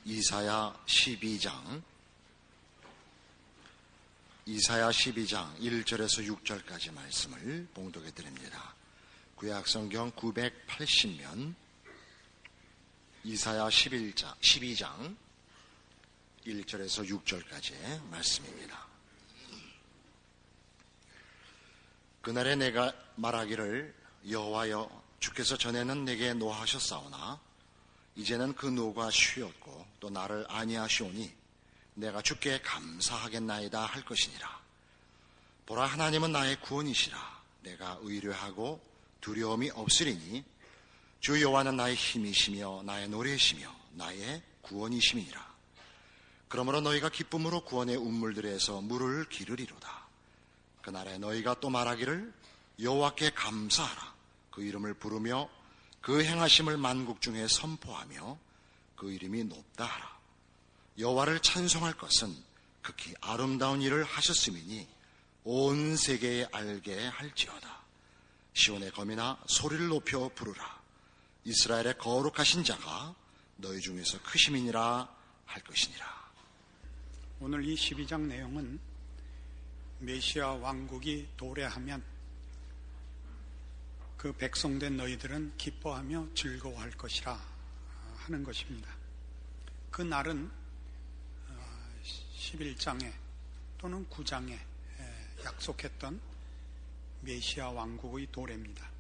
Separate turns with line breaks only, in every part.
이사야 12장 1절에서 6절까지 말씀을 봉독해 드립니다. 구약성경 980면 이사야 12장 1절에서 6절까지의 말씀입니다. 그날에 내가 말하기를 여호와여 주께서 전에는 내게 노하셨사오나 이제는 그 노가 쉬었고 또 나를 아니하시오니 내가 주께 감사하겠나이다 할 것이니라. 보라, 하나님은 나의 구원이시라. 내가 의뢰하고 두려움이 없으리니 주 여호와는 나의 힘이시며 나의 노래시며 나의 구원이심이니라. 그러므로 너희가 기쁨으로 구원의 운물들에서 물을 기르리로다. 그날에 너희가 또 말하기를 여호와께 감사하라. 그 이름을 부르며 그 행하심을 만국 중에 선포하며 그 이름이 높다 하라. 여호와를 찬송할 것은 극히 아름다운 일을 하셨음이니 온 세계에 알게 할지어다. 시온의 거민아 소리를 높여 부르라. 이스라엘의 거룩하신 자가 너희 중에서 크심이니라 할 것이니라.
오늘 이 12장 내용은 메시아 왕국이 도래하면 그 백성된 너희들은 기뻐하며 즐거워할 것이라 하는 것입니다. 그 날은 11장에 또는 9장에 약속했던 메시아 왕국의 도래입니다.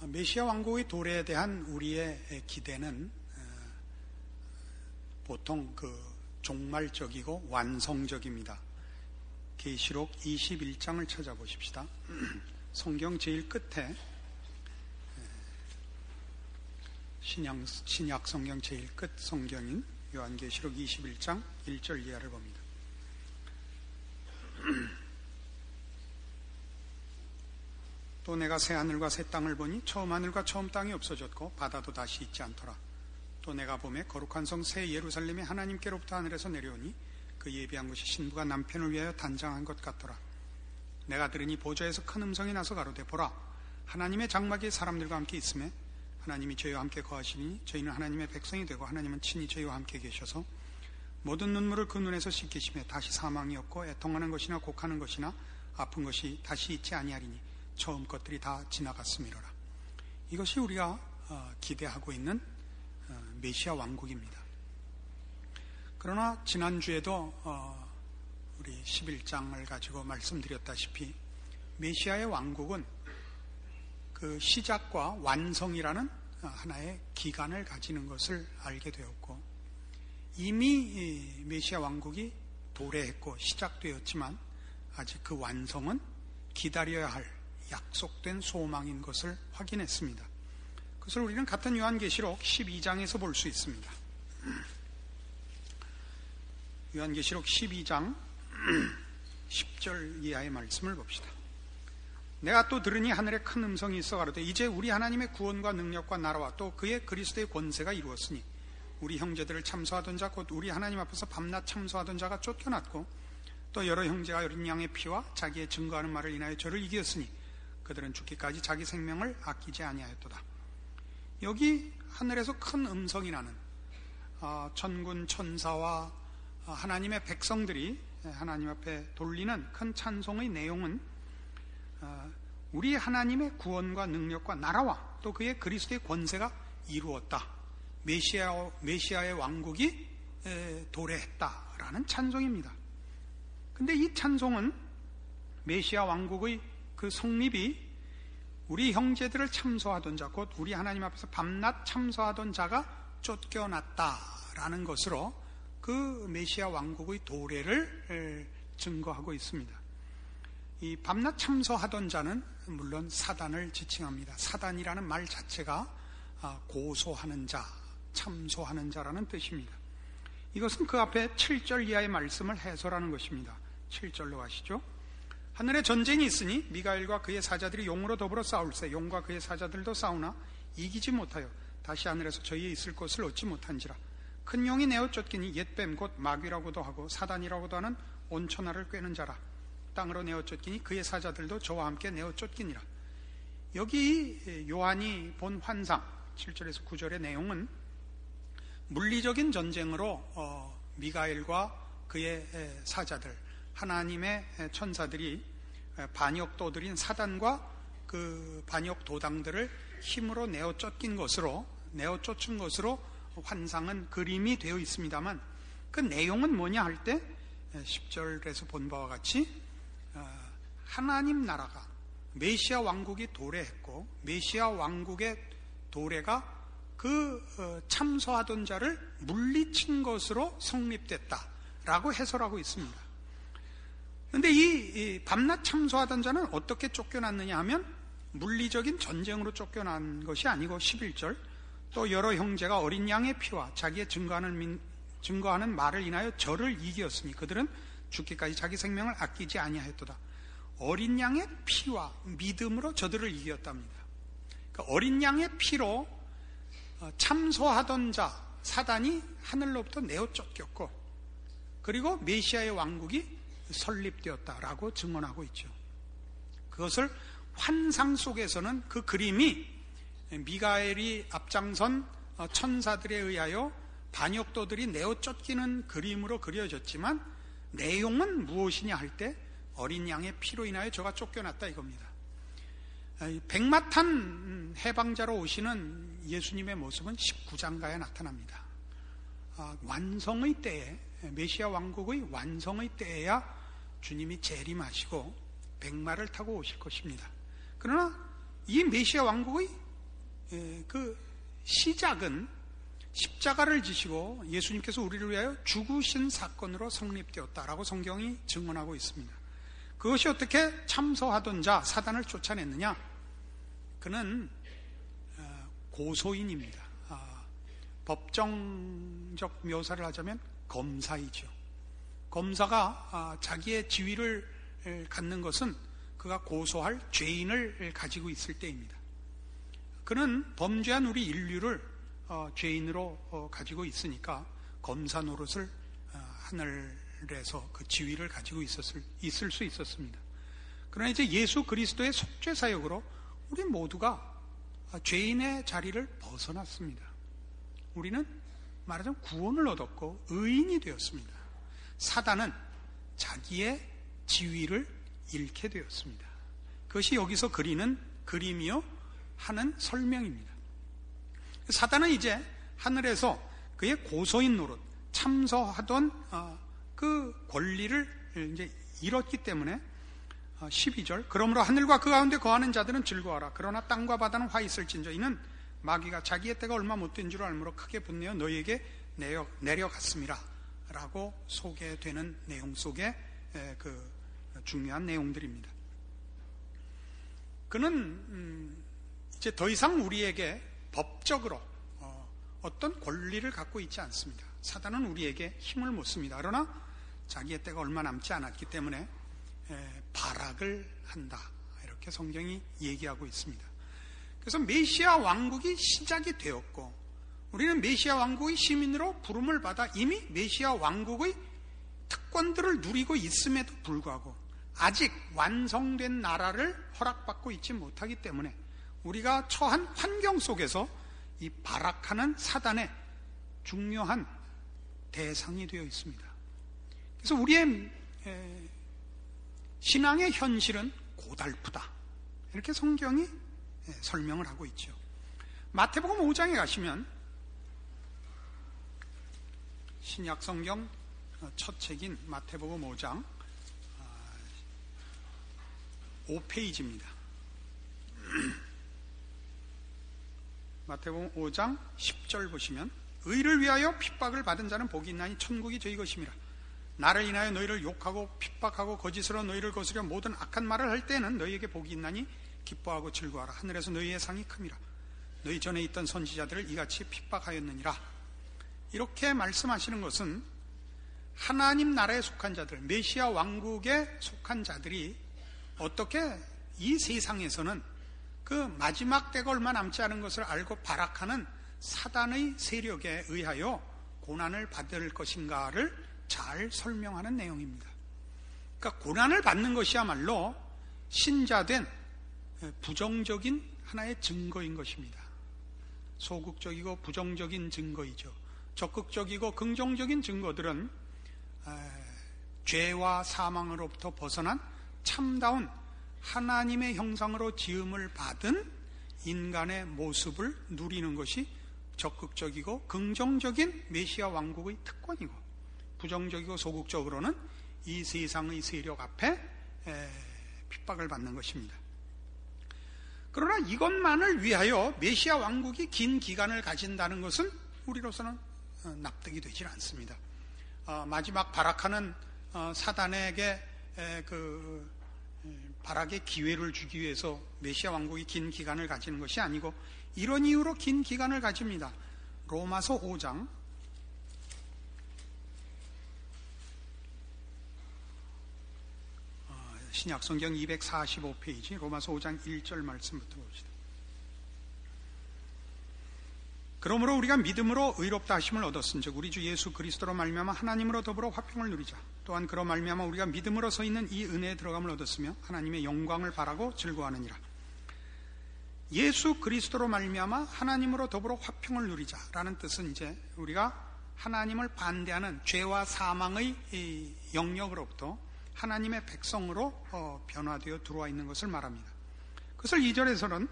메시아 왕국의 도래에 대한 우리의 기대는 보통 종말적이고 완성적입니다. 계시록 21장을 찾아보십시다. 성경 제일 끝에 신약 성경 제일 끝 성경인 요한계시록 21장 1절 이하를 봅니다. 또 내가 새 하늘과 새 땅을 보니 처음 하늘과 처음 땅이 없어졌고 바다도 다시 있지 않더라. 또 내가 보매 거룩한 성 새 예루살렘이 하나님께로부터 하늘에서 내려오니 그 예비한 것이 신부가 남편을 위하여 단장한 것 같더라. 내가 들으니 보좌에서 큰 음성이 나서 가로되 보라, 하나님의 장막이 사람들과 함께 있음에 하나님이 저희와 함께 거하시니 저희는 하나님의 백성이 되고 하나님은 친히 저희와 함께 계셔서 모든 눈물을 그 눈에서 씻기시며 다시 사망이 없고 애통하는 것이나 곡하는 것이나 아픈 것이 다시 있지 아니하리니 처음 것들이 다 지나갔음이로라. 이것이 우리가 기대하고 있는 메시아 왕국입니다. 그러나 지난주에도 우리 11장을 가지고 말씀드렸다시피 메시아의 왕국은 그 시작과 완성이라는 하나의 기간을 가지는 것을 알게 되었고, 이미 메시아 왕국이 도래했고 시작되었지만 아직 그 완성은 기다려야 할 약속된 소망인 것을 확인했습니다. 그것을 우리는 같은 요한계시록 12장에서 볼 수 있습니다. 요한계시록 12장 10절 이하의 말씀을 봅시다. 내가 또 들으니 하늘에 큰 음성이 있어 가로되 이제 우리 하나님의 구원과 능력과 나라와 또 그의 그리스도의 권세가 이루었으니 우리 형제들을 참소하던 자 곧 우리 하나님 앞에서 밤낮 참소하던 자가 쫓겨났고 또 여러 형제가 어린 양의 피와 자기의 증거하는 말을 인하여 저를 이겼으니 그들은 죽기까지 자기 생명을 아끼지 아니하였도다. 여기 하늘에서 큰 음성이 나는 천군 천사와 하나님의 백성들이 하나님 앞에 돌리는 큰 찬송의 내용은 우리 하나님의 구원과 능력과 나라와 또 그의 그리스도의 권세가 이루었다. 메시아의 왕국이 도래했다라는 찬송입니다. 근데 이 찬송은 메시아 왕국의 그 성립이 우리 형제들을 참소하던 자, 곧 우리 하나님 앞에서 밤낮 참소하던 자가 쫓겨났다라는 것으로 그 메시아 왕국의 도래를 증거하고 있습니다. 이 밤낮 참소하던 자는 물론 사단을 지칭합니다. 사단이라는 말 자체가 고소하는 자, 참소하는 자라는 뜻입니다. 이것은 그 앞에 7절 이하의 말씀을 해설하는 것입니다. 7절로 가시죠. 하늘에 전쟁이 있으니 미가엘과 그의 사자들이 용으로 더불어 싸울세. 용과 그의 사자들도 싸우나 이기지 못하여 다시 하늘에서 저희의 있을 곳을 얻지 못한지라. 큰 용이 내어 쫓기니 옛뱀 곧 마귀라고도 하고 사단이라고도 하는 온천하를 꿰는 자라. 땅으로 내어 쫓기니 그의 사자들도 저와 함께 내어 쫓기니라. 여기 요한이 본 환상 7절에서 9절의 내용은 물리적인 전쟁으로 미가엘과 그의 사자들, 하나님의 천사들이 반역도들인 사단과 그 반역 도당들을 힘으로 내어 쫓은 것으로 환상은 그림이 되어 있습니다만, 그 내용은 뭐냐 할 때 10절에서 본 바와 같이 하나님 나라가, 메시아 왕국이 도래했고, 메시아 왕국의 도래가 그 참소하던 자를 물리친 것으로 성립됐다라고 해설하고 있습니다. 그런데 이 밤낮 참소하던 자는 어떻게 쫓겨났느냐 하면 물리적인 전쟁으로 쫓겨난 것이 아니고, 11절, 또 여러 형제가 어린 양의 피와 자기의 증거하는 말을 인하여 저를 이기었으니 그들은 죽기까지 자기 생명을 아끼지 아니하였도다. 어린 양의 피와 믿음으로 저들을 이겼답니다. 그러니까 어린 양의 피로 참소하던 자 사단이 하늘로부터 내어 쫓겼고, 그리고 메시아의 왕국이 설립되었다라고 증언하고 있죠. 그것을 환상 속에서는 그 그림이 미가엘이 앞장선 천사들에 의하여 반역도들이 내어 쫓기는 그림으로 그려졌지만, 내용은 무엇이냐 할 때 어린 양의 피로 인하여 저가 쫓겨났다 이겁니다. 백마탄 해방자로 오시는 예수님의 모습은 19장가에 나타납니다. 완성의 때에, 메시아 왕국의 완성의 때에야 주님이 재림하시고 백마를 타고 오실 것입니다. 그러나 이 메시아 왕국의 그 시작은 십자가를 지시고 예수님께서 우리를 위하여 죽으신 사건으로 성립되었다라고 성경이 증언하고 있습니다. 그것이 어떻게 참소하던 자 사단을 쫓아냈느냐? 그는 고소인입니다. 법정적 묘사를 하자면 검사이죠. 검사가 자기의 지위를 갖는 것은 그가 고소할 죄인을 가지고 있을 때입니다. 그는 범죄한 우리 인류를 죄인으로 가지고 있으니까 검사 노릇을 하늘에서 그 지위를 가지고 있을 수 있었습니다. 그러나 이제 예수 그리스도의 속죄 사역으로 우리 모두가 죄인의 자리를 벗어났습니다. 우리는 말하자면 구원을 얻었고 의인이 되었습니다. 사단은 자기의 지위를 잃게 되었습니다. 그것이 여기서 그리는 그림이요 하는 설명입니다. 사단은 이제 하늘에서 그의 고소인 노릇, 참소하던 그 권리를 이제 잃었기 때문에 12절, 그러므로 하늘과 그 가운데 거하는 자들은 즐거워하라. 그러나 땅과 바다는 화 있을진저 이는 마귀가 자기의 때가 얼마 못된 줄 알므로 크게 분내어 너희에게 내려갔음이라 라고 소개되는 내용 속에 그 중요한 내용들입니다. 그는 이제 더 이상 우리에게 법적으로 어떤 권리를 갖고 있지 않습니다. 사단은 우리에게 힘을 못 씁니다. 그러나 자기의 때가 얼마 남지 않았기 때문에 발악을 한다, 이렇게 성경이 얘기하고 있습니다. 그래서 메시아 왕국이 시작이 되었고, 우리는 메시아 왕국의 시민으로 부름을 받아 이미 메시아 왕국의 특권들을 누리고 있음에도 불구하고 아직 완성된 나라를 허락받고 있지 못하기 때문에 우리가 처한 환경 속에서 이 발악하는 사단의 중요한 대상이 되어 있습니다. 그래서 우리의 신앙의 현실은 고달프다, 이렇게 성경이 설명을 하고 있죠. 마태복음 5장에 가시면 신약 성경 첫 책인 마태복음 5장 5페이지입니다. 마태복음 5장 10절 보시면 의를 위하여 핍박을 받은 자는 복이 있나니 천국이 저희 것임이라. 나를 인하여 너희를 욕하고 핍박하고 거짓으로 너희를 거스려 모든 악한 말을 할 때에는 너희에게 복이 있나니 기뻐하고 즐거워하라. 하늘에서 너희의 상이 큼이라. 너희 전에 있던 선지자들을 이같이 핍박하였느니라. 이렇게 말씀하시는 것은 하나님 나라에 속한 자들, 메시아 왕국에 속한 자들이 어떻게 이 세상에서는 그 마지막 때가 얼마 남지 않은 것을 알고 발악하는 사단의 세력에 의하여 고난을 받을 것인가를 잘 설명하는 내용입니다. 그러니까 고난을 받는 것이야말로 신자된 부정적인 하나의 증거인 것입니다. 소극적이고 부정적인 증거이죠. 적극적이고 긍정적인 증거들은 죄와 사망으로부터 벗어난 참다운 하나님의 형상으로 지음을 받은 인간의 모습을 누리는 것이 적극적이고 긍정적인 메시아 왕국의 특권이고, 부정적이고 소극적으로는 이 세상의 세력 앞에 핍박을 받는 것입니다. 그러나 이것만을 위하여 메시아 왕국이 긴 기간을 가진다는 것은 우리로서는 납득이 되질 않습니다. 마지막 발악하는 사단에게 그 발악의 기회를 주기 위해서 메시아 왕국이 긴 기간을 가지는 것이 아니고 이런 이유로 긴 기간을 가집니다. 로마서 5장 신약성경 245페이지 로마서 5장 1절 말씀부터 봅시다. 그러므로 우리가 믿음으로 의롭다 하심을 얻었은즉 우리 주 예수 그리스도로 말미암아 하나님으로 더불어 화평을 누리자. 또한 그로 말미암아 우리가 믿음으로 서 있는 이 은혜에 들어감을 얻었으며 하나님의 영광을 바라고 즐거워하느니라. 예수 그리스도로 말미암아 하나님으로 더불어 화평을 누리자라는 뜻은 이제 우리가 하나님을 반대하는 죄와 사망의 영역으로부터 하나님의 백성으로 변화되어 들어와 있는 것을 말합니다. 그것을 2절에서는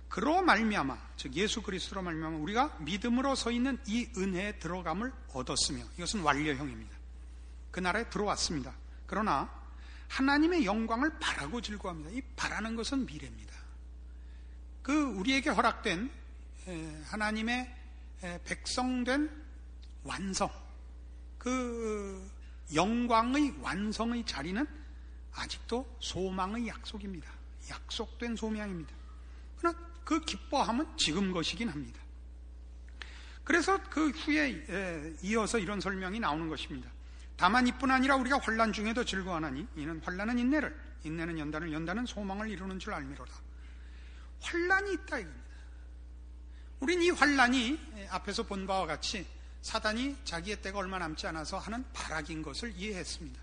그로 말미암아, 즉 예수 그리스도로 말미암아 우리가 믿음으로 서 있는 이 은혜에 들어감을 얻었으며, 이것은 완료형입니다. 그 나라에 들어왔습니다. 그러나 하나님의 영광을 바라고 즐거워합니다. 이 바라는 것은 미래입니다. 그 우리에게 허락된 하나님의 백성된 완성, 그 영광의 완성의 자리는 아직도 소망의 약속입니다. 약속된 소명입니다. 그러나 그 기뻐함은 지금 것이긴 합니다. 그래서 그 후에 이어서 이런 설명이 나오는 것입니다. 다만 이뿐 아니라 우리가 환난 중에도 즐거워하나니 이는 환난은 인내를, 인내는 연단을, 연단은 소망을 이루는 줄 알미로다. 환난이 있다 이겁니다. 우린 이 환난이 앞에서 본 바와 같이 사단이 자기의 때가 얼마 남지 않아서 하는 발악인 것을 이해했습니다.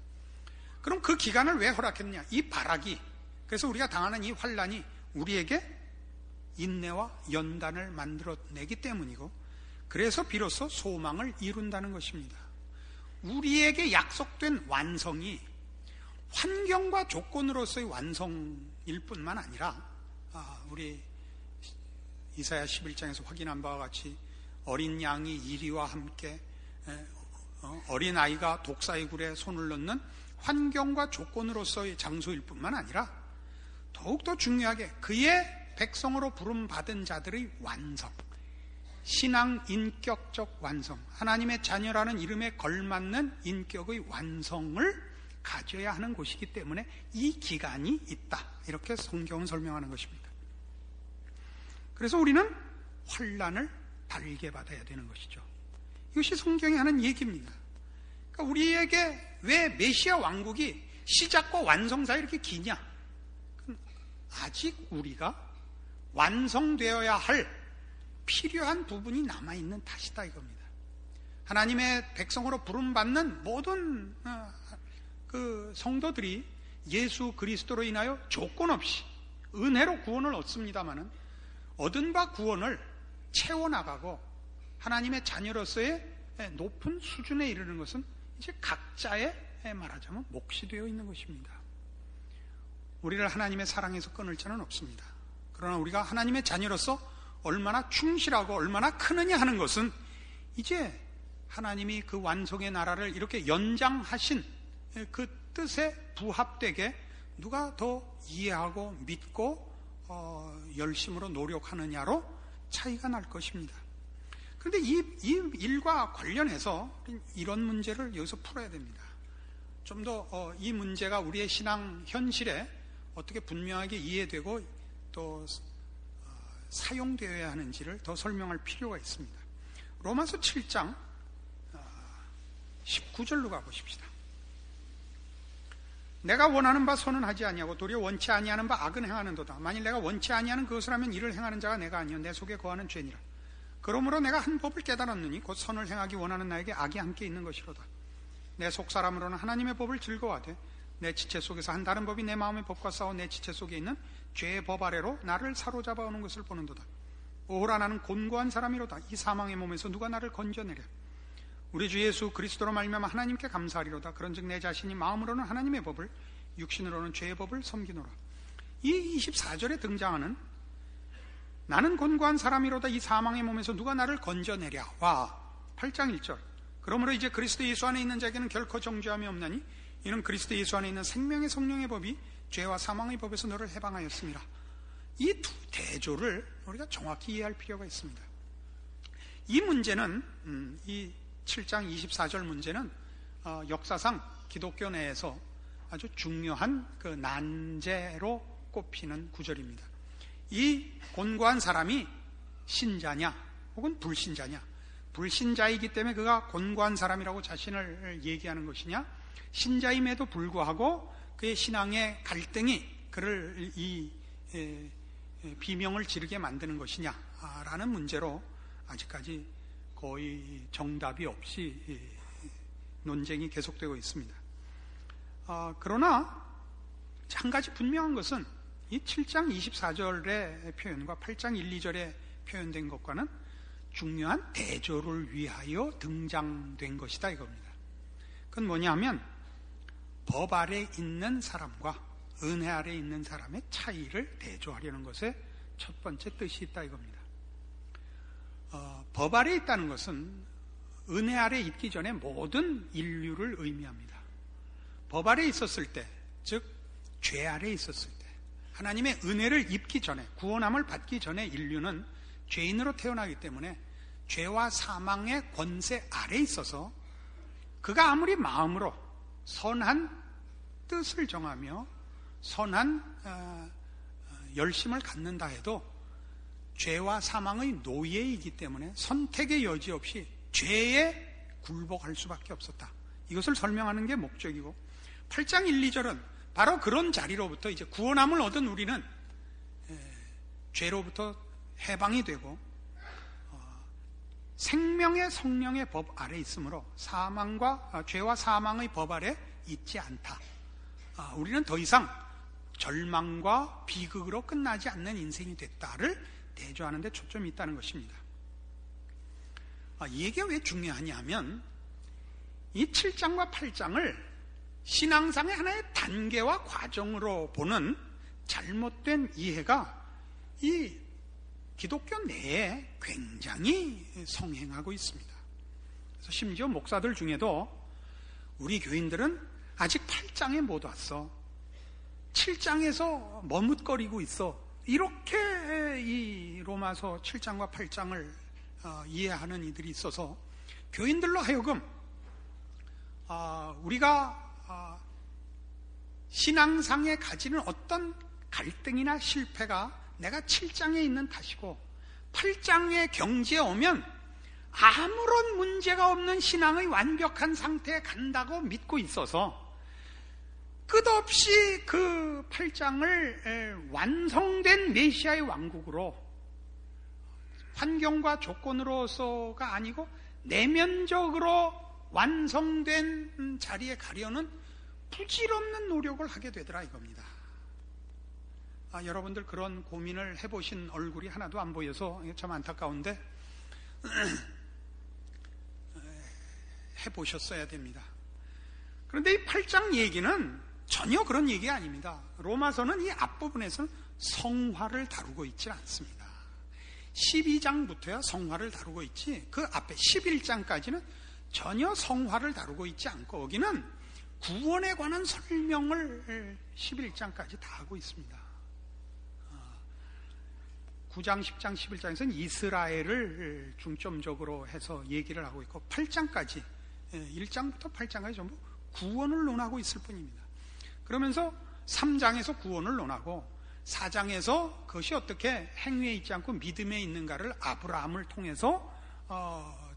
그럼 그 기간을 왜 허락했느냐? 이 발악이, 그래서 우리가 당하는 이 환난이 우리에게 인내와 연단을 만들어내기 때문이고, 그래서 비로소 소망을 이룬다는 것입니다. 우리에게 약속된 완성이 환경과 조건으로서의 완성일 뿐만 아니라 우리 이사야 11장에서 확인한 바와 같이 어린 양이 이리와 함께 어린 아이가 독사의 굴에 손을 넣는 환경과 조건으로서의 장소일 뿐만 아니라 더욱더 중요하게 그의 백성으로 부름받은 자들의 완성, 신앙 인격적 완성, 하나님의 자녀라는 이름에 걸맞는 인격의 완성을 가져야 하는 곳이기 때문에 이 기간이 있다, 이렇게 성경은 설명하는 것입니다. 그래서 우리는 환난을 달게 받아야 되는 것이죠. 이것이 성경이 하는 얘기입니다. 그러니까 우리에게 왜 메시아 왕국이 시작과 완성 사이 이렇게 기냐? 아직 우리가 완성되어야 할 필요한 부분이 남아있는 탓이다 이겁니다. 하나님의 백성으로 부름받는 모든 그 성도들이 예수 그리스도로 인하여 조건 없이 은혜로 구원을 얻습니다마는 얻은 바 구원을 채워나가고 하나님의 자녀로서의 높은 수준에 이르는 것은 이제 각자의 말하자면 몫이 되어 있는 것입니다. 우리를 하나님의 사랑에서 끊을 자는 없습니다. 그러나 우리가 하나님의 자녀로서 얼마나 충실하고 얼마나 크느냐 하는 것은 이제 하나님이 그 완성의 나라를 이렇게 연장하신 그 뜻에 부합되게 누가 더 이해하고 믿고 열심으로 노력하느냐로 차이가 날 것입니다. 그런데 이 일과 관련해서 이런 문제를 여기서 풀어야 됩니다. 좀 더 이 문제가 우리의 신앙 현실에 어떻게 분명하게 이해되고 또 사용되어야 하는지를 더 설명할 필요가 있습니다. 로마서 7장 19절로 가보십시다. 내가 원하는 바 선은 하지 아니하고 도리어 원치 아니하는 바 악은 행하는도다. 만일 내가 원치 아니하는 그것을 하면 이를 행하는 자가 내가 아니요 내 속에 거하는 죄니라. 그러므로 내가 한 법을 깨달았느니 곧 선을 행하기 원하는 나에게 악이 함께 있는 것이로다. 내 속사람으로는 하나님의 법을 즐거워하되 내 지체 속에서 한 다른 법이 내 마음의 법과 싸워 내 지체 속에 있는 죄의 법 아래로 나를 사로잡아 오는 것을 보는도다. 오호라 나는 곤고한 사람이로다. 이 사망의 몸에서 누가 나를 건져내랴. 우리 주 예수 그리스도로 말미암아 하나님께 감사하리로다. 그런즉 내 자신이 마음으로는 하나님의 법을, 육신으로는 죄의 법을 섬기노라. 이 24절에 등장하는 나는 곤고한 사람이로다 이 사망의 몸에서 누가 나를 건져내랴 와 8장 1절. 그러므로 이제 그리스도 예수 안에 있는 자에게는 결코 정죄함이 없나니 이는 그리스도 예수 안에 있는 생명의 성령의 법이 죄와 사망의 법에서 너를 해방하였습니다. 이 두 대조를 우리가 정확히 이해할 필요가 있습니다. 이 문제는 이 7장 24절 문제는 역사상 기독교 내에서 아주 중요한 그 난제로 꼽히는 구절입니다. 이 곤고한 사람이 신자냐 혹은 불신자냐, 불신자이기 때문에 그가 곤고한 사람이라고 자신을 얘기하는 것이냐, 신자임에도 불구하고 그의 신앙의 갈등이 그를 이 비명을 지르게 만드는 것이냐라는 문제로 아직까지 거의 정답이 없이 논쟁이 계속되고 있습니다. 그러나 한 가지 분명한 것은 이 7장 24절의 표현과 8장 1, 2절에 표현된 것과는 중요한 대조를 위하여 등장된 것이다 이겁니다. 그건 뭐냐면 법 아래 있는 사람과 은혜 아래 있는 사람의 차이를 대조하려는 것에 첫 번째 뜻이 있다 이겁니다. 법 아래 있다는 것은 은혜 아래 있기 전에 모든 인류를 의미합니다. 법 아래 있었을 때, 즉 죄 아래 있었을 때, 하나님의 은혜를 입기 전에, 구원함을 받기 전에 인류는 죄인으로 태어나기 때문에 죄와 사망의 권세 아래 있어서 그가 아무리 마음으로 선한 뜻을 정하며 선한 열심을 갖는다 해도 죄와 사망의 노예이기 때문에 선택의 여지 없이 죄에 굴복할 수밖에 없었다. 이것을 설명하는 게 목적이고 8장 1, 2절은 바로 그런 자리로부터 이제 구원함을 얻은 우리는 죄로부터 해방이 되고 생명의 성령의 법 아래 있으므로 죄와 사망의 법 아래 있지 않다. 우리는 더 이상 절망과 비극으로 끝나지 않는 인생이 됐다를 대조하는 데 초점이 있다는 것입니다. 이게 왜 중요하냐면 이 7장과 8장을 신앙상의 하나의 단계와 과정으로 보는 잘못된 이해가 이 기독교 내에 굉장히 성행하고 있습니다. 그래서 심지어 목사들 중에도 우리 교인들은 아직 8장에 못 왔어, 7장에서 머뭇거리고 있어, 이렇게 이 로마서 7장과 8장을 이해하는 이들이 있어서 교인들로 하여금 우리가 신앙상에 가지는 어떤 갈등이나 실패가 내가 7장에 있는 탓이고 8장의 경지에 오면 아무런 문제가 없는 신앙의 완벽한 상태에 간다고 믿고 있어서 끝없이 그 8장을 완성된 메시아의 왕국으로 환경과 조건으로서가 아니고 내면적으로 완성된 자리에 가려는 부질없는 노력을 하게 되더라 이겁니다. 여러분들 그런 고민을 해보신 얼굴이 하나도 안 보여서 참 안타까운데 해보셨어야 됩니다. 그런데 이 8장 얘기는 전혀 그런 얘기가 아닙니다. 로마서는 이 앞부분에서는 성화를 다루고 있지 않습니다. 12장부터야 성화를 다루고 있지 그 앞에 11장까지는 전혀 성화를 다루고 있지 않고 여기는 구원에 관한 설명을 11장까지 다 하고 있습니다. 9장, 10장, 11장에서는 이스라엘을 중점적으로 해서 얘기를 하고 있고 8장까지 1장부터 8장까지 전부 구원을 논하고 있을 뿐입니다. 그러면서 3장에서 구원을 논하고 4장에서 그것이 어떻게 행위에 있지 않고 믿음에 있는가를 아브라함을 통해서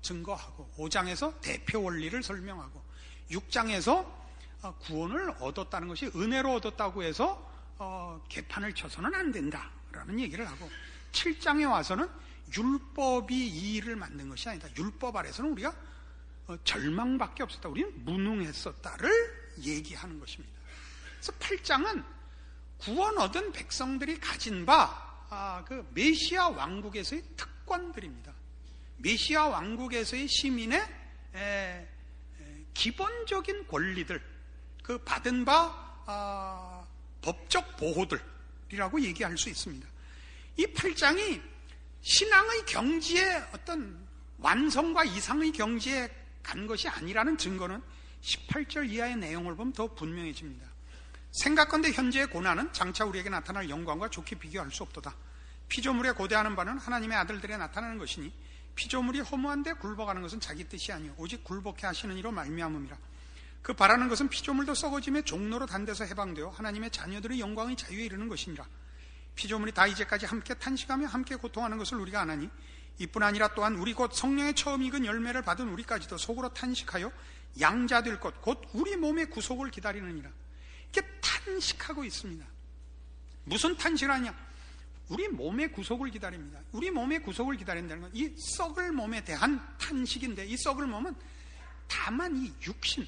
증거하고 5장에서 대표 원리를 설명하고 6장에서 구원을 얻었다는 것이 은혜로 얻었다고 해서 개판을 쳐서는 안 된다라는 얘기를 하고 7장에 와서는 율법이 이 일을 만든 것이 아니다. 율법 아래서는 우리가 절망밖에 없었다. 우리는 무능했었다를 얘기하는 것입니다. 그래서 8장은 구원 얻은 백성들이 가진 그 메시아 왕국에서의 특권들입니다. 메시아 왕국에서의 시민의 기본적인 권리들, 그 받은 바 법적 보호들이라고 얘기할 수 있습니다. 이 8장이 신앙의 경지에 어떤 완성과 이상의 경지에 간 것이 아니라는 증거는 18절 이하의 내용을 보면 더 분명해집니다. 생각건대 현재의 고난은 장차 우리에게 나타날 영광과 좋게 비교할 수 없도다. 피조물에 고대하는 바는 하나님의 아들들에 나타나는 것이니 피조물이 허무한데 굴복하는 것은 자기 뜻이 아니요 오직 굴복해 하시는 이로 말미암음이라. 그 바라는 것은 피조물도 썩어짐에 종로로 단데서 해방되어 하나님의 자녀들의 영광의 자유에 이르는 것이니라. 피조물이 다 이제까지 함께 탄식하며 함께 고통하는 것을 우리가 아나니 이뿐 아니라 또한 우리 곧 성령의 처음 익은 열매를 받은 우리까지도 속으로 탄식하여 양자될 것 곧 우리 몸의 구속을 기다리느니라. 이렇게 탄식하고 있습니다. 무슨 탄식을 하냐? 우리 몸의 구속을 기다립니다. 우리 몸의 구속을 기다린다는 건 이 썩을 몸에 대한 탄식인데, 이 썩을 몸은 다만 이 육신,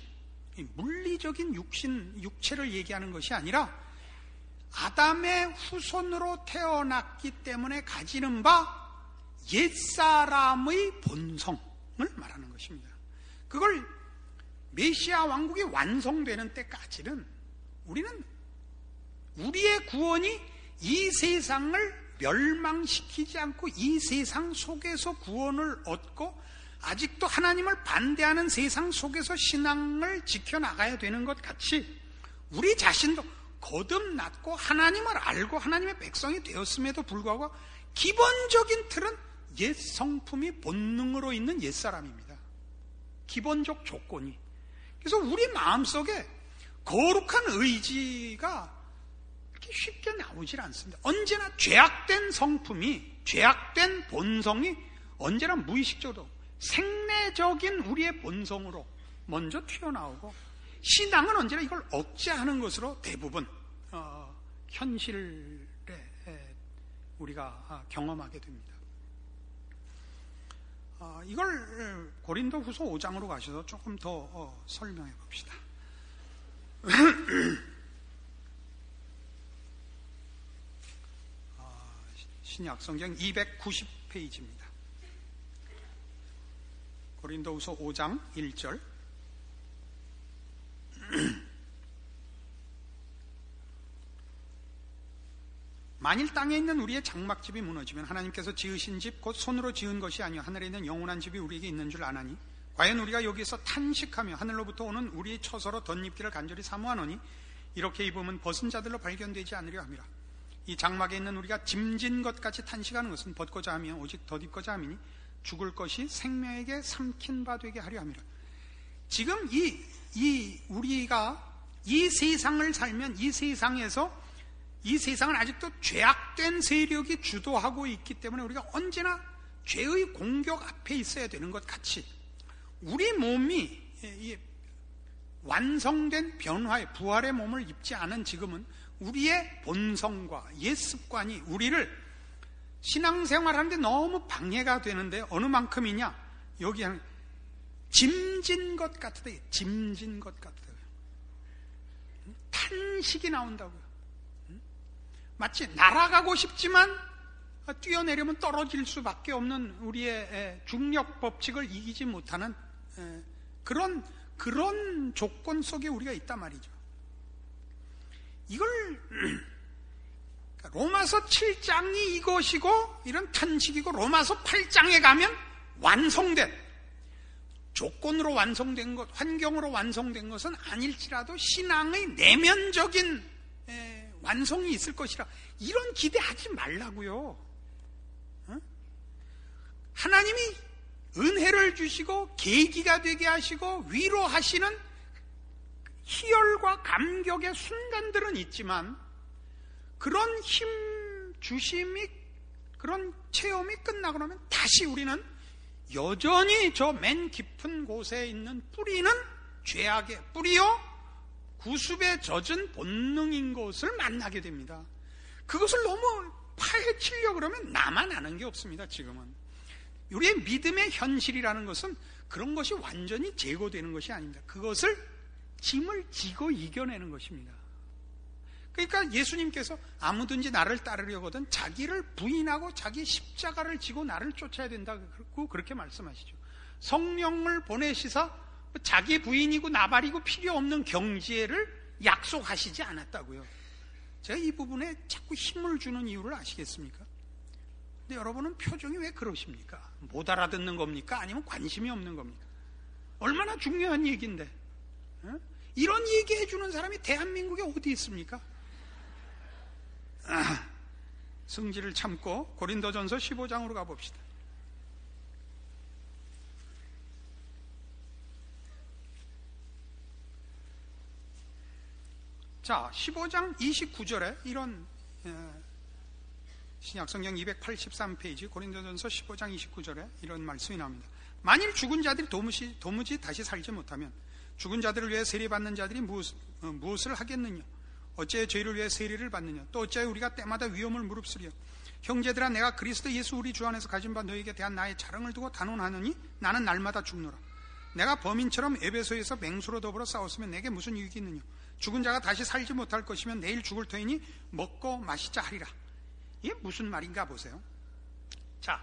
이 물리적인 육체를 얘기하는 것이 아니라 아담의 후손으로 태어났기 때문에 가지는 바 옛사람의 본성을 말하는 것입니다. 그걸 메시아 왕국이 완성되는 때까지는 우리는 우리의 구원이 이 세상을 멸망시키지 않고 이 세상 속에서 구원을 얻고 아직도 하나님을 반대하는 세상 속에서 신앙을 지켜나가야 되는 것 같이 우리 자신도 거듭났고 하나님을 알고 하나님의 백성이 되었음에도 불구하고 기본적인 틀은 옛 성품이 본능으로 있는 옛사람입니다. 기본적 조건이. 그래서 우리 마음속에 거룩한 의지가 이렇게 쉽게 나오질 않습니다. 언제나 죄악된 성품이, 죄악된 본성이 언제나 무의식적으로 생내적인 우리의 본성으로 먼저 튀어나오고, 신앙은 언제나 이걸 억제하는 것으로 대부분 현실에 우리가 경험하게 됩니다. 이걸 고린도후서 5장으로 가셔서 조금 더 설명해 봅시다. 신약성경 290페이지입니다. 고린도후서 5장 1절. 만일 땅에 있는 우리의 장막집이 무너지면 하나님께서 지으신 집 곧 손으로 지은 것이 아니요 하늘에 있는 영원한 집이 우리에게 있는 줄 아나니 과연 우리가 여기서 탄식하며 하늘로부터 오는 우리의 처소로 덧입기를 간절히 사모하노니 이렇게 입으면 벗은 자들로 발견되지 않으려 함이라. 이 장막에 있는 우리가 짐진 것 같이 탄식하는 것은 벗고자 하며 오직 덧입고자 함이니 죽을 것이 생명에게 삼킨 바 되게 하려 함이라. 지금 우리가 이 세상을 살면 이 세상에서 이 세상은 아직도 죄악된 세력이 주도하고 있기 때문에 우리가 언제나 죄의 공격 앞에 있어야 되는 것 같이 우리 몸이 완성된 변화의 부활의 몸을 입지 않은 지금은 우리의 본성과 옛 습관이 우리를 신앙생활하는데 너무 방해가 되는데 어느 만큼이냐? 여기 하는 짐진 것 같다. 짐진 것 같다. 탄식이 나온다고요. 마치 날아가고 싶지만 뛰어내려면 떨어질 수밖에 없는 우리의 중력 법칙을 이기지 못하는 그런 조건 속에 우리가 있단 말이죠. 이걸 로마서 7장이 이것이고 이런 탄식이고 로마서 8장에 가면 완성된 조건으로 완성된 것, 환경으로 완성된 것은 아닐지라도 신앙의 내면적인 완성이 있을 것이라 이런 기대하지 말라고요. 하나님이 은혜를 주시고 계기가 되게 하시고 위로하시는 희열과 감격의 순간들은 있지만 그런 힘 주심이 그런 체험이 끝나고 나면 다시 우리는 여전히 저 맨 깊은 곳에 있는 뿌리는 죄악의 뿌리요 구습에 젖은 본능인 것을 만나게 됩니다. 그것을 너무 파헤치려고 그러면 나만 아는 게 없습니다. 지금은 우리의 믿음의 현실이라는 것은 그런 것이 완전히 제거되는 것이 아닙니다. 그것을 짐을 지고 이겨내는 것입니다. 그러니까 예수님께서 아무든지 나를 따르려거든 자기를 부인하고 자기 십자가를 지고 나를 쫓아야 된다고 그렇게 말씀하시죠. 성령을 보내시사 자기 부인이고 나발이고 필요 없는 경제를 약속하시지 않았다고요. 제가 이 부분에 자꾸 힘을 주는 이유를 아시겠습니까? 근데 여러분은 표정이 왜 그러십니까? 못 알아듣는 겁니까? 아니면 관심이 없는 겁니까? 얼마나 중요한 얘기인데, 이런 얘기 해주는 사람이 대한민국에 어디 있습니까? 승질을 참고 고린도전서 15장으로 가봅시다. 자, 15장 29절에 이런 신약성경 283페이지 고린도전서 15장 29절에 이런 말씀이 나옵니다. 만일 죽은 자들이 도무지 다시 살지 못하면 죽은 자들을 위해 세례받는 자들이 무엇을 하겠느냐? 어찌하여 죄를 위해 세례를 받느냐? 또 어찌하여 우리가 때마다 위험을 무릅쓰려? 형제들아, 내가 그리스도 예수 우리 주 안에서 가진 바 너에게 대한 나의 자랑을 두고 단언하느니 나는 날마다 죽노라. 내가 범인처럼 에베소에서 맹수로 더불어 싸웠으면 내게 무슨 유익이 있느냐? 죽은 자가 다시 살지 못할 것이면 내일 죽을 터이니 먹고 마시자 하리라. 이게 무슨 말인가 보세요. 자,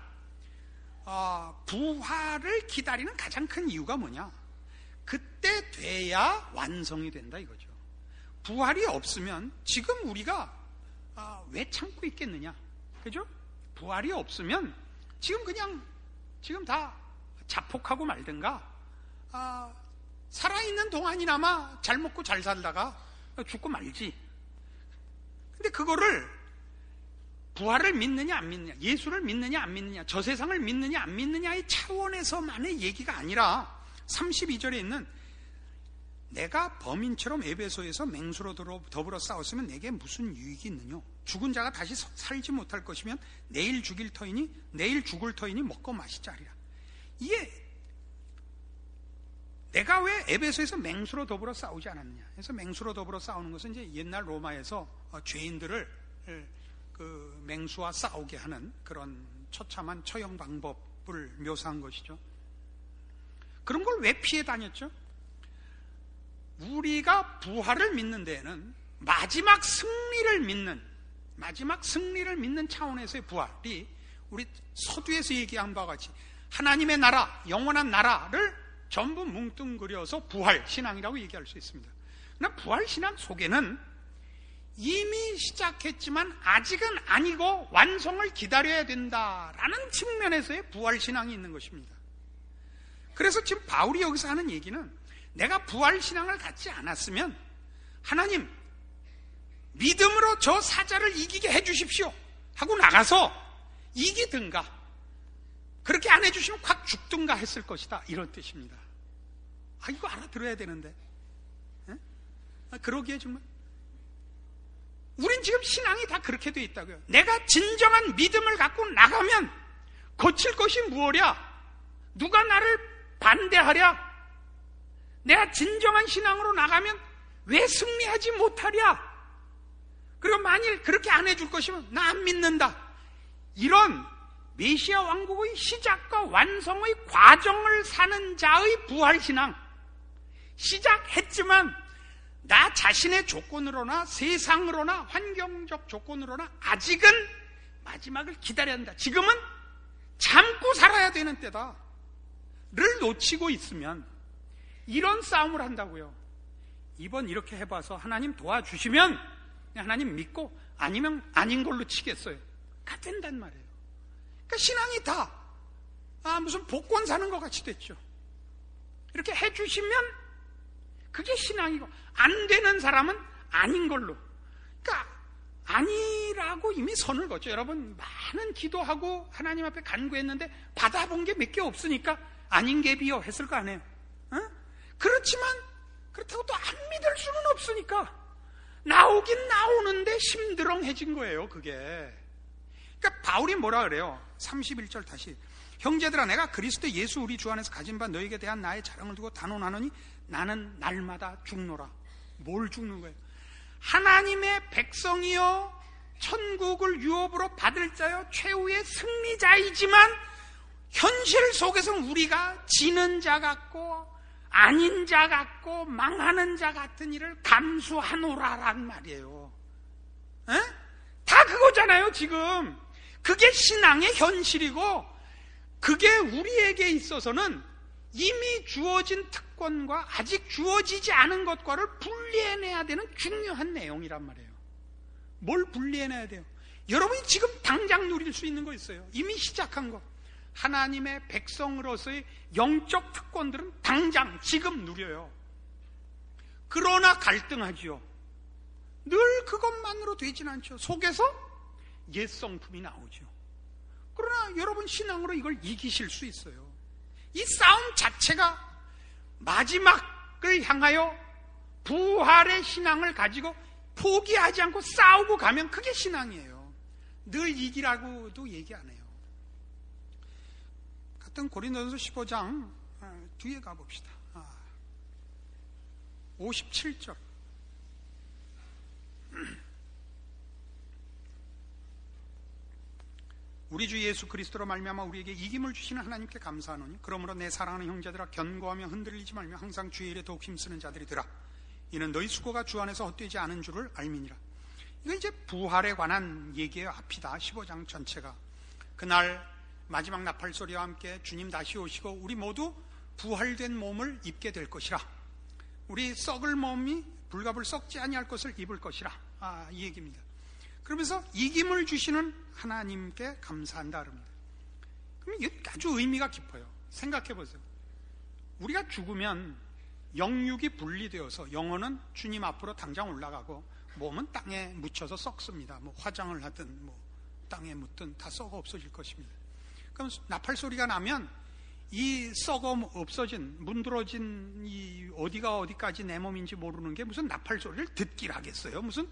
부활을 기다리는 가장 큰 이유가 뭐냐? 그때 돼야 완성이 된다 이거죠. 부활이 없으면 지금 우리가 왜 참고 있겠느냐? 그죠? 부활이 없으면 지금 다 자폭하고 말든가 살아있는 동안이나마 잘 먹고 잘 살다가 죽고 말지. 근데 그거를 부활을 믿느냐 안 믿느냐, 예수를 믿느냐 안 믿느냐, 저 세상을 믿느냐 안 믿느냐의 차원에서만의 얘기가 아니라 32절에 있는 내가 범인처럼 에베소에서 맹수로 더불어 싸웠으면 내게 무슨 유익이 있느냐? 죽은 자가 다시 살지 못할 것이면 내일 죽을 터이니 먹고 마시자 하리라. 이게 내가 왜 에베소에서 맹수로 더불어 싸우지 않았느냐? 그래서 맹수로 더불어 싸우는 것은 이제 옛날 로마에서 죄인들을 그 맹수와 싸우게 하는 그런 처참한 처형 방법을 묘사한 것이죠. 그런 걸 왜 피해 다녔죠? 우리가 부활을 믿는 데에는 마지막 승리를 믿는 차원에서의 부활이 우리 서두에서 얘기한 바와 같이 하나님의 나라, 영원한 나라를 전부 뭉뚱그려서 부활 신앙이라고 얘기할 수 있습니다. 그러나 부활 신앙 속에는 이미 시작했지만 아직은 아니고 완성을 기다려야 된다라는 측면에서의 부활 신앙이 있는 것입니다. 그래서 지금 바울이 여기서 하는 얘기는 내가 부활 신앙을 갖지 않았으면 하나님 믿음으로 저 사자를 이기게 해주십시오 하고 나가서 이기든가 그렇게 안 해주시면 확 죽든가 했을 것이다 이런 뜻입니다. 이거 알아들어야 되는데 그러기에 정말 우린 지금 신앙이 다 그렇게 돼 있다고요. 내가 진정한 믿음을 갖고 나가면 거칠 것이 무엇이야? 누가 나를 반대하랴? 내가 진정한 신앙으로 나가면 왜 승리하지 못하랴? 그리고 만일 그렇게 안 해줄 것이면 나 안 믿는다. 이런 메시아 왕국의 시작과 완성의 과정을 사는 자의 부활신앙, 시작했지만 나 자신의 조건으로나 세상으로나 환경적 조건으로나 아직은 마지막을 기다려야 한다. 지금은 참고 살아야 되는 때다 를 놓치고 있으면 이런 싸움을 한다고요. 이번 이렇게 해봐서 하나님 도와주시면 하나님 믿고 아니면 아닌 걸로 치겠어요. 가 된단 말이에요. 그러니까 신앙이 다 무슨 복권 사는 것 같이 됐죠. 이렇게 해주시면 그게 신앙이고 안 되는 사람은 아닌 걸로. 그러니까 아니라고 이미 선을 걷죠. 여러분 많은 기도하고 하나님 앞에 간구했는데 받아본 게 몇 개 없으니까 아닌 게 비요 했을 거 아니에요. 그렇지만 그렇다고 또 안 믿을 수는 없으니까 나오긴 나오는데 심드렁해진 거예요. 그게. 그러니까 바울이 뭐라 그래요? 31절 다시 형제들아 내가 그리스도 예수 우리 주 안에서 가진 바 너에게 대한 나의 자랑을 두고 단언하노니 나는 날마다 죽노라. 뭘 죽는 거예요? 하나님의 백성이요 천국을 유업으로 받을 자요 최후의 승리자이지만 현실 속에서는 우리가 지는 자 같고 아닌 자 같고 망하는 자 같은 일을 감수하노라란 말이에요. 다 그거잖아요. 지금 그게 신앙의 현실이고 그게 우리에게 있어서는 이미 주어진 특권과 아직 주어지지 않은 것과를 분리해내야 되는 중요한 내용이란 말이에요. 뭘 분리해내야 돼요? 여러분이 지금 당장 누릴 수 있는 거 있어요. 이미 시작한 거. 하나님의 백성으로서의 영적 특권들은 당장 지금 누려요. 그러나 갈등하지요. 늘 그것만으로 되진 않죠. 속에서 옛 성품이 나오죠. 그러나 여러분 신앙으로 이걸 이기실 수 있어요. 이 싸움 자체가 마지막을 향하여 부활의 신앙을 가지고 포기하지 않고 싸우고 가면 그게 신앙이에요. 늘 이기라고도 얘기 안 해요. 같은 고린도전서 15장 뒤에 가봅시다. 57절. 우리 주 예수 그리스도로 말미암아 우리에게 이김을 주시는 하나님께 감사하노니 그러므로 내 사랑하는 형제들아 견고하며 흔들리지 말며 항상 주의 일에 더욱 힘쓰는 자들이더라. 이는 너희 수고가 주 안에서 헛되지 않은 줄을 알미니라. 이건 이제 부활에 관한 얘기의 앞이다. 15장 전체가. 그날 마지막 나팔 소리와 함께 주님 다시 오시고 우리 모두 부활된 몸을 입게 될 것이라. 우리 썩을 몸이 불갑을 썩지 아니할 것을 입을 것이라. 이 얘기입니다. 그러면서 이김을 주시는 하나님께 감사한다 그럽니다. 그럼 이게 아주 의미가 깊어요. 생각해 보세요. 우리가 죽으면 영육이 분리되어서 영혼은 주님 앞으로 당장 올라가고 몸은 땅에 묻혀서 썩습니다. 뭐 화장을 하든 뭐 땅에 묻든 다 썩어 없어질 것입니다. 그럼 나팔 소리가 나면 이 썩어 없어진 문드러진 이 어디가 어디까지 내 몸인지 모르는 게 무슨 나팔 소리를 듣길 하겠어요. 무슨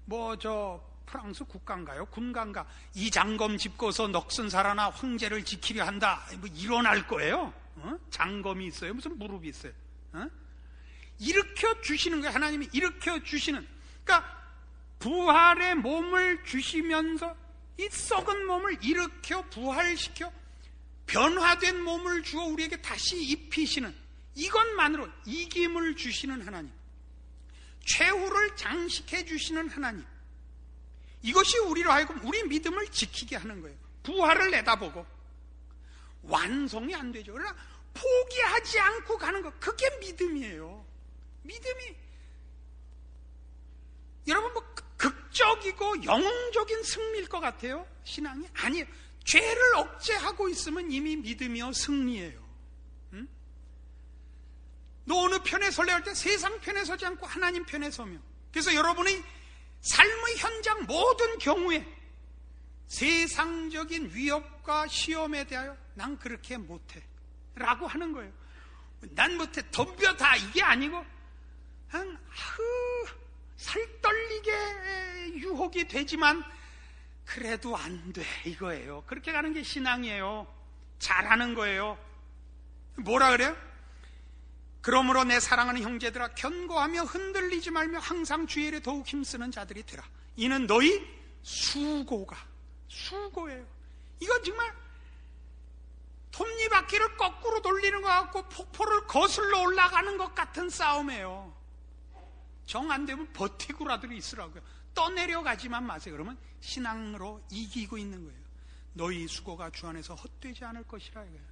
뭐 저 프랑스 국가인가요? 군가인가? 이 장검 짚고서 넋은 살아나 황제를 지키려 한다. 뭐 일어날 거예요. 장검이 있어요. 무슨 무릎이 있어요. 일으켜 주시는 거예요. 하나님이 일으켜 주시는. 그러니까 부활의 몸을 주시면서 이 썩은 몸을 일으켜 부활시켜 변화된 몸을 주어 우리에게 다시 입히시는 이것만으로 이김을 주시는 하나님, 최후를 장식해 주시는 하나님, 이것이 우리로 하여금 우리 믿음을 지키게 하는 거예요. 부활을 내다보고 완성이 안 되죠. 그러나 포기하지 않고 가는 것, 그게 믿음이에요. 믿음이 여러분 뭐 극적이고 영웅적인 승리일 것 같아요? 신앙이? 아니에요. 죄를 억제하고 있으면 이미 믿음이요 승리예요. 응? 너 어느 편에 설래 할 때 세상 편에 서지 않고 하나님 편에 서며, 그래서 여러분의 삶의 현장 모든 경우에 세상적인 위협과 시험에 대하여 난 그렇게 못해 라고 하는 거예요. 난 못해 덤벼 다 이게 아니고 그냥 살떨리게 유혹이 되지만 그래도 안 돼 이거예요. 그렇게 가는 게 신앙이에요. 잘하는 거예요. 뭐라 그래요? 그러므로 내 사랑하는 형제들아 견고하며 흔들리지 말며 항상 주의 일에 더욱 힘쓰는 자들이 되라. 이는 너희 수고예요. 이건 정말 톱니바퀴를 거꾸로 돌리는 것 같고 폭포를 거슬러 올라가는 것 같은 싸움이에요. 정 안 되면 버티고라도 있으라고요. 떠내려가지만 마세요. 그러면 신앙으로 이기고 있는 거예요. 너희 수고가 주 안에서 헛되지 않을 것이라 이거예요.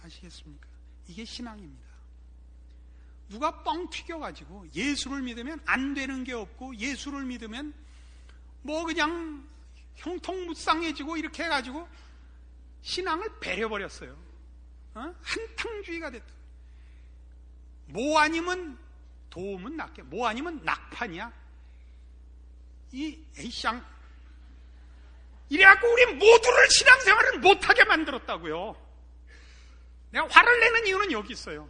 아시겠습니까? 이게 신앙입니다. 누가 뻥 튀겨가지고 예수를 믿으면 안 되는 게 없고 예수를 믿으면 뭐 그냥 형통무쌍해지고 이렇게 해가지고 신앙을 배려버렸어요. 한탕주의가 됐다. 뭐 아니면 도움은 낫게, 뭐 아니면 낙판이야. 이 에이쌍 이래갖고 우리 모두를 신앙생활을 못하게 만들었다고요. 내가 화를 내는 이유는 여기 있어요.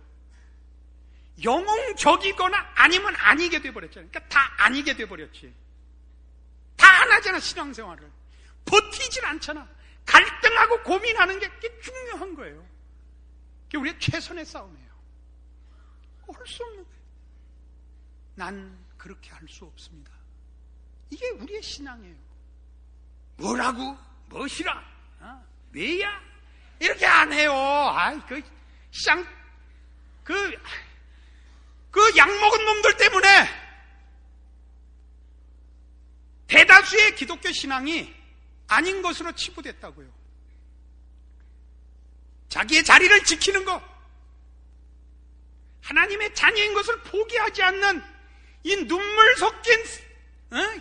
영웅적이거나 아니면 아니게 돼버렸잖아요. 그러니까 다 아니게 돼버렸지. 다 안 하잖아. 신앙생활을 버티질 않잖아. 갈등하고 고민하는 게 중요한 거예요. 그게 우리의 최선의 싸움이에요. 할 수 없는 거예요. 난 그렇게 할 수 없습니다. 이게 우리의 신앙이에요. 뭐라고? 무엇이라? 왜야? 이렇게 안 해요. 그 약 먹은 놈들 때문에 대다수의 기독교 신앙이 아닌 것으로 치부됐다고요. 자기의 자리를 지키는 것, 하나님의 자녀인 것을 포기하지 않는 이 눈물 섞인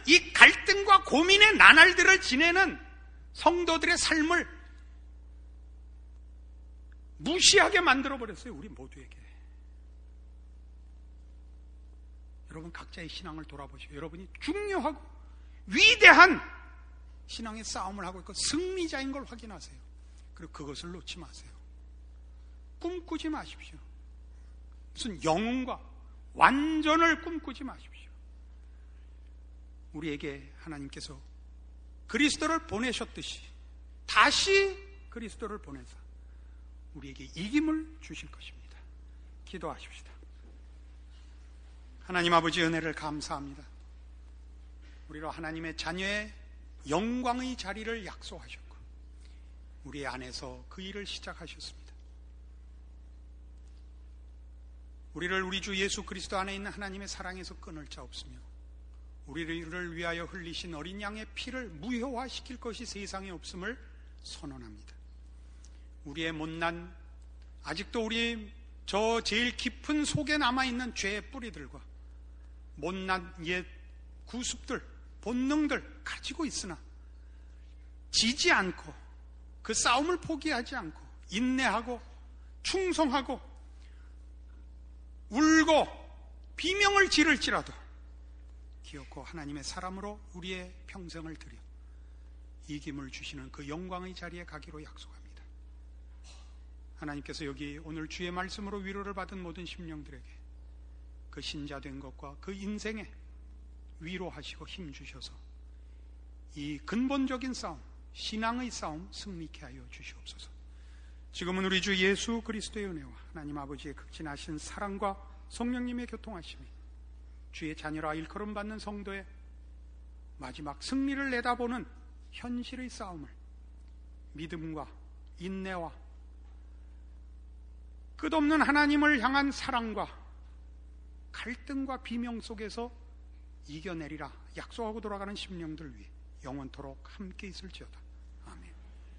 이 갈등과 고민의 나날들을 지내는 성도들의 삶을 무시하게 만들어버렸어요. 우리 모두에게. 여러분 각자의 신앙을 돌아보시고 여러분이 중요하고 위대한 신앙의 싸움을 하고 있고 승리자인 걸 확인하세요. 그리고 그것을 놓지 마세요. 꿈꾸지 마십시오. 무슨 영웅과 완전을 꿈꾸지 마십시오. 우리에게 하나님께서 그리스도를 보내셨듯이 다시 그리스도를 보내사 우리에게 이김을 주실 것입니다. 기도하십시다. 하나님 아버지 은혜를 감사합니다. 우리로 하나님의 자녀의 영광의 자리를 약속하셨고 우리 안에서 그 일을 시작하셨습니다. 우리를 우리 주 예수 그리스도 안에 있는 하나님의 사랑에서 끊을 자 없으며 우리를 위하여 흘리신 어린 양의 피를 무효화시킬 것이 세상에 없음을 선언합니다. 우리의 못난, 아직도 우리 저 제일 깊은 속에 남아있는 죄의 뿌리들과 못난 옛 구습들, 본능들 가지고 있으나 지지 않고 그 싸움을 포기하지 않고 인내하고 충성하고 울고 비명을 지를지라도 기어코 하나님의 사람으로 우리의 평생을 들여 이김을 주시는 그 영광의 자리에 가기로 약속합니다. 하나님께서 여기 오늘 주의 말씀으로 위로를 받은 모든 심령들에게 그 신자된 것과 그 인생에 위로하시고 힘주셔서 이 근본적인 싸움, 신앙의 싸움 승리케 하여 주시옵소서. 지금은 우리 주 예수 그리스도의 은혜와 하나님 아버지의 극진하신 사랑과 성령님의 교통하심이 주의 자녀라 일컬음 받는 성도의 마지막 승리를 내다보는 현실의 싸움을 믿음과 인내와 끝없는 하나님을 향한 사랑과 갈등과 비명 속에서 이겨내리라 약속하고 돌아가는 심령들 위해 영원토록 함께 있을지어다.